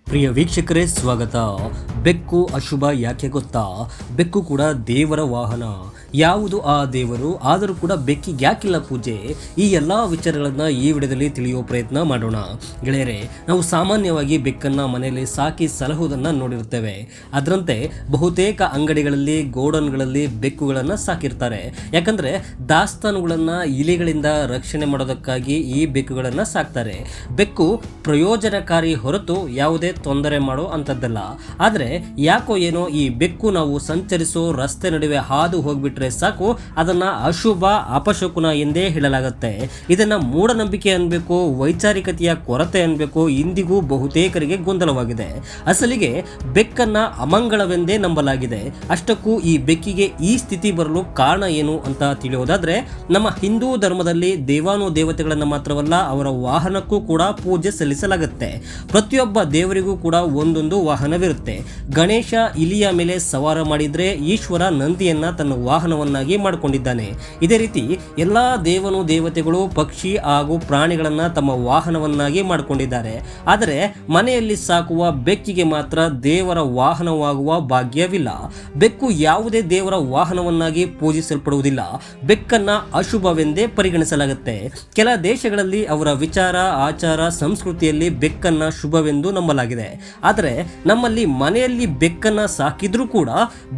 ಪ್ರಿಯ ವೀಕ್ಷಕರೇ ಸ್ವಾಗತ. ಬೆಕ್ಕು ಅಶುಭ ಯಾಕೆ ಗೊತ್ತಾ? ಬೆಕ್ಕು ಕೂಡ ದೇವರ ವಾಹನ. ಯಾವುದು ಆ ದೇವರು? ಆದರೂ ಕೂಡ ಬೆಕ್ಕಿಗೆ ಯಾಕಿಲ್ಲ ಪೂಜೆ? ಈ ಎಲ್ಲ ವಿಚಾರಗಳನ್ನು ಈ ವಿಡಿಯೋದಲ್ಲಿ ತಿಳಿಯುವ ಪ್ರಯತ್ನ ಮಾಡೋಣ. ಗೆಳೆಯರೇ, ನಾವು ಸಾಮಾನ್ಯವಾಗಿ ಬೆಕ್ಕನ್ನು ಮನೆಯಲ್ಲಿ ಸಾಕಿ ಸಲಹುವುದನ್ನು ನೋಡಿರುತ್ತೇವೆ. ಅದರಂತೆ ಬಹುತೇಕ ಅಂಗಡಿಗಳಲ್ಲಿ, ಗೋಡನ್ಗಳಲ್ಲಿ ಬೆಕ್ಕುಗಳನ್ನು ಸಾಕಿರ್ತಾರೆ. ಯಾಕಂದರೆ ದಾಸ್ತಾನುಗಳನ್ನು ಇಲಿಗಳಿಂದ ರಕ್ಷಣೆ ಮಾಡೋದಕ್ಕಾಗಿ ಈ ಬೆಕ್ಕುಗಳನ್ನು ಸಾಕ್ತಾರೆ. ಬೆಕ್ಕು ಪ್ರಯೋಜನಕಾರಿ ಹೊರತು ಯಾವುದೇ ತೊಂದರೆ ಮಾಡೋ ಅಂಥದ್ದಲ್ಲ. ಆದರೆ ಯಾಕೋ ಏನೋ ಈ ಬೆಕ್ಕು ನಾವು ಸಂಚರಿಸೋ ರಸ್ತೆ ನಡುವೆ ಹಾದು ಹೋಗ್ಬಿಟ್ರೆ ಸಾಕು, ಅದನ್ನ ಅಶುಭ ಅಪಶಕುನ ಎಂದೇ ಹೇಳಲಾಗುತ್ತೆ. ಇದನ್ನ ಮೂಢನಂಬಿಕೆ ಅನ್ಬೇಕು, ವೈಚಾರಿಕತೆಯ ಕೊರತೆ ಅನ್ಬೇಕು, ಇಂದಿಗೂ ಬಹುತೇಕರಿಗೆ ಗೊಂದಲವಾಗಿದೆ. ಅಸಲಿಗೆ ಬೆಕ್ಕನ್ನ ಅಮಂಗಳವೆಂದೇ ನಂಬಲಾಗಿದೆ. ಅಷ್ಟಕ್ಕೂ ಈ ಬೆಕ್ಕಿಗೆ ಈ ಸ್ಥಿತಿ ಬರಲು ಕಾರಣ ಏನು ಅಂತ ತಿಳಿಯೋದಾದ್ರೆ, ನಮ್ಮ ಹಿಂದೂ ಧರ್ಮದಲ್ಲಿ ದೇವಾನು ದೇವತೆಗಳನ್ನ ಮಾತ್ರವಲ್ಲ, ಅವರ ವಾಹನಕ್ಕೂ ಕೂಡ ಪೂಜೆ ಸಲ್ಲಿಸಲಾಗುತ್ತೆ. ಪ್ರತಿಯೊಬ್ಬ ದೇವರಿಗೂ ಕೂಡ ಒಂದೊಂದು ವಾಹನವಿರುತ್ತೆ. ಗಣೇಶ ಇಲಿಯ ಮೇಲೆ ಸವಾರ ಮಾಡಿದ್ರೆ, ಈಶ್ವರ ನಂದಿಯನ್ನ ತನ್ನ ವಾಹನವನ್ನಾಗಿ ಮಾಡಿಕೊಂಡಿದ್ದಾನೆ. ಇದೇ ರೀತಿ ಎಲ್ಲಾ ದೇವನು ದೇವತೆಗಳು ಪಕ್ಷಿ ಹಾಗೂ ಪ್ರಾಣಿಗಳನ್ನ ತಮ್ಮ ವಾಹನವನ್ನಾಗಿ ಮಾಡಿಕೊಂಡಿದ್ದಾರೆ. ಆದರೆ ಮನೆಯಲ್ಲಿ ಸಾಕುವ ಬೆಕ್ಕಿಗೆ ಮಾತ್ರ ದೇವರ ವಾಹನವಾಗುವ ಭಾಗ್ಯವಿಲ್ಲ. ಬೆಕ್ಕು ಯಾವುದೇ ದೇವರ ವಾಹನವನ್ನಾಗಿ ಪೂಜಿಸಲ್ಪಡುವುದಿಲ್ಲ. ಬೆಕ್ಕನ್ನ ಅಶುಭವೆಂದೇ ಪರಿಗಣಿಸಲಾಗುತ್ತೆ. ಕೆಲ ದೇಶಗಳಲ್ಲಿ ಅವರ ವಿಚಾರ, ಆಚಾರ, ಸಂಸ್ಕೃತಿಯಲ್ಲಿ ಬೆಕ್ಕನ್ನ ಶುಭವೆಂದು ನಂಬಲಾಗಿದೆ. ಆದರೆ ನಮ್ಮಲ್ಲಿ ಮನೆಯಲ್ಲಿ ಬೆಕ್ಕನ್ನ ಸಾಕಿದ್ರೂ ಕೂಡ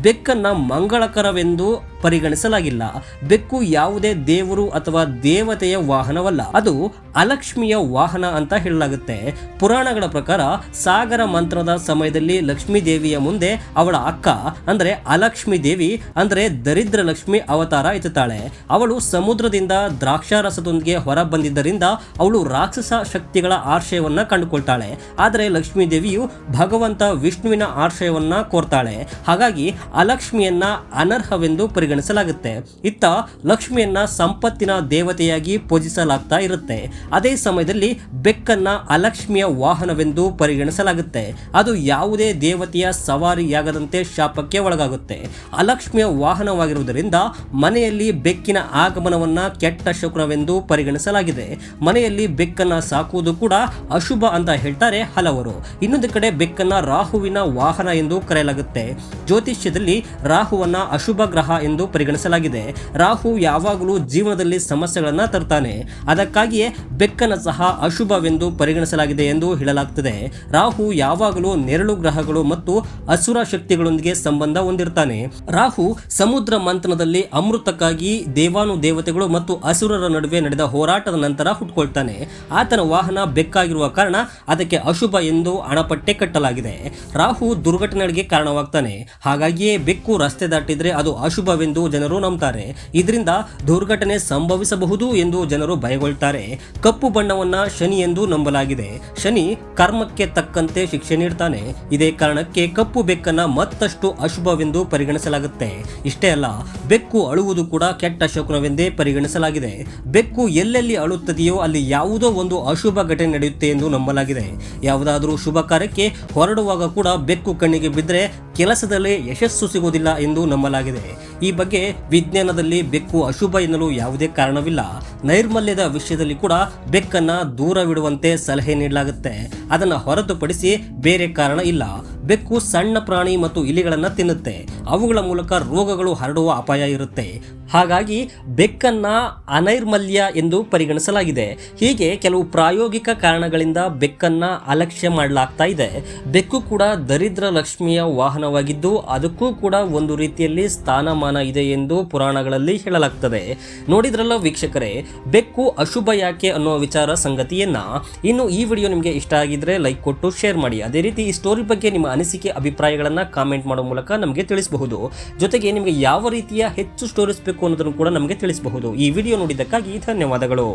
ಬೆಕ್ಕನ್ನ ಮಂಗಳಕರವೆಂದು ಪರಿಗಣಿಸಲಾಗಿಲ್ಲ. ಬೆಕ್ಕು ಯಾವುದೇ ದೇವರು ಅಥವಾ ದೇವತೆಯ ವಾಹನವಲ್ಲ, ಅದು ಅಲಕ್ಷ್ಮಿಯ ವಾಹನ ಅಂತ ಹೇಳಲಾಗುತ್ತೆ. ಪುರಾಣಗಳ ಪ್ರಕಾರ ಸಾಗರ ಮಂತ್ರದ ಸಮಯದಲ್ಲಿ ಲಕ್ಷ್ಮೀ ದೇವಿಯ ಮುಂದೆ ಅವಳ ಅಕ್ಕ ಅಂದ್ರೆ ಅಲಕ್ಷ್ಮಿ ದೇವಿ ಅಂದ್ರೆ ದರಿದ್ರ ಲಕ್ಷ್ಮಿ ಅವತಾರ ಎತ್ತುತ್ತಾಳೆ. ಅವಳು ಸಮುದ್ರದಿಂದ ದ್ರಾಕ್ಷಾರಸದೊಂದಿಗೆ ಹೊರ ಬಂದಿದ್ದರಿಂದ ಅವಳು ರಾಕ್ಷಸ ಶಕ್ತಿಗಳ ಆಶ್ರಯವನ್ನ ಕಂಡುಕೊಳ್ತಾಳೆ. ಆದರೆ ಲಕ್ಷ್ಮೀ ದೇವಿಯು ಭಗವಂತ ವಿಷ್ಣುವಿನ ಆಶ್ರಯವನ್ನ ಕೋರ್ತಾಳೆ. ಹಾಗಾಗಿ ಅಲಕ್ಷ್ಮಿಯನ್ನ ಅನರ್ಹವೆಂದು ಪರಿಗಣಿಸಲಾಗುತ್ತೆ. ಇತ್ತ ಲಕ್ಷ್ಮಿಯನ್ನ ಸಂಪತ್ತಿನ ದೇವತೆಯಾಗಿ ಪೂಜಿಸಲಾಗ್ತಾ ಇರುತ್ತೆ. ಅದೇ ಸಮಯದಲ್ಲಿ ಬೆಕ್ಕನ್ನ ಅಲಕ್ಷ್ಮಿಯ ವಾಹನವೆಂದು ಪರಿಗಣಿಸಲಾಗುತ್ತೆ. ಅದು ಯಾವುದೇ ದೇವತೆಯ ಸವಾರಿಯಾಗದಂತೆ ಶಾಪಕ್ಕೆ ಒಳಗಾಗುತ್ತೆ. ಅಲಕ್ಷ್ಮಿಯ ವಾಹನವಾಗಿರುವುದರಿಂದ ಮನೆಯಲ್ಲಿ ಬೆಕ್ಕಿನ ಆಗಮನವನ್ನ ಕೆಟ್ಟ ಶಕುನವೆಂದು ಪರಿಗಣಿಸಲಾಗಿದೆ. ಮನೆಯಲ್ಲಿ ಬೆಕ್ಕನ್ನ ಸಾಕುವುದು ಕೂಡ ಅಶುಭ ಅಂತ ಹೇಳ್ತಾರೆ ಹಲವರು. ಇನ್ನೊಂದು ಕಡೆ ಬೆಕ್ಕನ್ನ ರಾಹುವಿನ ವಾಹನ ಎಂದು ಕರೆಯಲಾಗುತ್ತೆ. ಜ್ಯೋತಿಷ್ಯದಲ್ಲಿ ರಾಹುವನ್ನ ಅಶುಭ ಗ್ರಹ ಎಂದು ಪರಿಗಣಿಸಲಾಗಿದೆ. ರಾಹು ಯಾವಾಗಲೂ ಜೀವನದಲ್ಲಿ ಸಮಸ್ಯೆಗಳನ್ನ ತರ್ತಾನೆ. ಅದಕ್ಕಾಗಿಯೇ ಬೆಕ್ಕನ್ನು ಸಹ ಅಶುಭವೆಂದು ಪರಿಗಣಿಸಲಾಗಿದೆ ಎಂದು ಹೇಳಲಾಗ್ತದೆ. ರಾಹು ಯಾವಾಗಲೂ ನೆರಳು ಗ್ರಹಗಳು ಮತ್ತು ಅಸುರ ಶಕ್ತಿಗಳೊಂದಿಗೆ ಸಂಬಂಧ ಹೊಂದಿರ್ತಾನೆ. ರಾಹು ಸಮುದ್ರ ಮಂಥನದಲ್ಲಿ ಅಮೃತಕ್ಕಾಗಿ ದೇವಾನು ದೇವತೆಗಳು ಮತ್ತು ಅಸುರರ ನಡುವೆ ನಡೆದ ಹೋರಾಟದ ನಂತರ ಹುಟ್ಟುಕೊಳ್ತಾನೆ. ಆತನ ವಾಹನ ಬೆಕ್ಕಾಗಿರುವ ಕಾರಣ ಅದಕ್ಕೆ ಅಶುಭ ಎಂದು ಹಣಪಟ್ಟೆ ಕಟ್ಟಲಾಗಿದೆ. ರಾಹು ದುರ್ಘಟನೆಗಳಿಗೆ ಕಾರಣವಾಗ್ತಾನೆ. ಹಾಗಾಗಿಯೇ ಬೆಕ್ಕು ರಸ್ತೆ ದಾಟಿದ್ರೆ ಅದು ಅಶುಭವೆಂದು ಜನರು ನಂಬ್ತಾರೆ. ಇದರಿಂದ ದುರ್ಘಟನೆ ಸಂಭವಿಸಬಹುದು ಎಂದು ಜನರು ಭಯಗೊಳ್ತಾರೆ. ಕಪ್ಪು ಬಣ್ಣವನ್ನ ಶನಿ ಎಂದು ನಂಬಲಾಗಿದೆ. ಶನಿ ಕರ್ಮಕ್ಕೆ ತಕ್ಕಂತೆ ಶಿಕ್ಷೆ ನೀಡ್ತಾನೆ. ಇದೇ ಕಾರಣಕ್ಕೆ ಕಪ್ಪು ಬೆಕ್ಕನ್ನ ಮತ್ತಷ್ಟು ಅಶುಭವೆಂದು ಪರಿಗಣಿಸಲಾಗುತ್ತೆ. ಇಷ್ಟೇ ಅಲ್ಲ, ಬೆಕ್ಕು ಅಳುವುದು ಕೂಡ ಕೆಟ್ಟ ಶಕುನವೆಂದೇ ಪರಿಗಣಿಸಲಾಗಿದೆ. ಬೆಕ್ಕು ಎಲ್ಲೆಲ್ಲಿ ಅಳುತ್ತದೆಯೋ ಅಲ್ಲಿ ಯಾವುದೋ ಒಂದು ಅಶುಭ ಘಟನೆ ನಡೆಯುತ್ತೆ ಎಂದು ನಂಬಲಾಗಿದೆ. ಯಾವುದಾದರೂ ಶುಭ ಕಾರ್ಯಕ್ಕೆ ಹೊರಡುವಾಗ ಕೂಡ ಬೆಕ್ಕು ಕಣ್ಣಿಗೆ ಬಿದ್ದರೆ ಕೆಲಸದಲ್ಲಿ ಯಶಸ್ಸು ಸಿಗುವುದಿಲ್ಲ ಎಂದು ನಂಬಲಾಗಿದೆ. ಈ ಬಗ್ಗೆ ವಿಜ್ಞಾನದಲ್ಲಿ ಬೆಕ್ಕು ಅಶುಭ ಎನ್ನಲು ಯಾವುದೇ ಕಾರಣವಿಲ್ಲ. ನೈರ್ಮಲ್ಯದ ವಿಷಯದಲ್ಲಿ ಕೂಡ ಬೆಕ್ಕನ್ನ ದೂರವಿಡುವಂತೆ ಸಲಹೆ ನೀಡಲಾಗುತ್ತೆ. ಅದನ್ನು ಹೊರತುಪಡಿಸಿ ಬೇರೆ ಕಾರಣ ಇಲ್ಲ. ಬೆಕ್ಕು ಸಣ್ಣ ಪ್ರಾಣಿ ಮತ್ತು ಇಲಿಗಳನ್ನು ತಿನ್ನುತ್ತೆ. ಅವುಗಳ ಮೂಲಕ ರೋಗಗಳು ಹರಡುವ ಅಪಾಯ ಇರುತ್ತೆ. ಹಾಗಾಗಿ ಬೆಕ್ಕನ್ನ ಅನೈರ್ಮಲ್ಯ ಎಂದು ಪರಿಗಣಿಸಲಾಗಿದೆ. ಹೀಗೆ ಕೆಲವು ಪ್ರಾಯೋಗಿಕ ಕಾರಣಗಳಿಂದ ಬೆಕ್ಕನ್ನ ಅಲಕ್ಷ್ಯ ಮಾಡಲಾಗ್ತಾ ಇದೆ. ಬೆಕ್ಕು ಕೂಡ ದರಿದ್ರ ಲಕ್ಷ್ಮಿಯ ವಾಹನವಾಗಿದ್ದು ಅದಕ್ಕೂ ಕೂಡ ಒಂದು ರೀತಿಯಲ್ಲಿ ಸ್ಥಾನಮಾನ ಇದೆ ಎಂದು ಪುರಾಣಗಳಲ್ಲಿ ಹೇಳಲಾಗ್ತದೆ. ನೋಡಿದ್ರಲ್ಲ ವೀಕ್ಷಕರೇ, ಬೆಕ್ಕು ಅಶುಭ ಯಾಕೆ ಅನ್ನೋ ವಿಚಾರ ಸಂಗತಿಯನ್ನ. ಇನ್ನು ಈ ವಿಡಿಯೋ ನಿಮಗೆ ಇಷ್ಟ ಆಗಿದ್ರೆ ಲೈಕ್ ಕೊಟ್ಟು ಶೇರ್ ಮಾಡಿ. ಅದೇ ರೀತಿ ಈ ಸ್ಟೋರಿ ಬಗ್ಗೆ ನಿಮ್ಮ ಅನಿಸಿಕೆ, ಅಭಿಪ್ರಾಯಗಳನ್ನು ಕಾಮೆಂಟ್ ಮಾಡೋ ಮೂಲಕ ನಮಗೆ ತಿಳಿಸಬಹುದು. ಜೊತೆಗೆ ನಿಮಗೆ ಯಾವ ರೀತಿಯ ಹೆಚ್ಚು ಸ್ಟೋರೀಸ್ ಬೇಕು ಅನ್ನೋದನ್ನು ಕೂಡ ನಮಗೆ ತಿಳಿಸಬಹುದು. ಈ ವಿಡಿಯೋ ನೋಡಿದ್ದಕ್ಕಾಗಿ ಧನ್ಯವಾದಗಳು.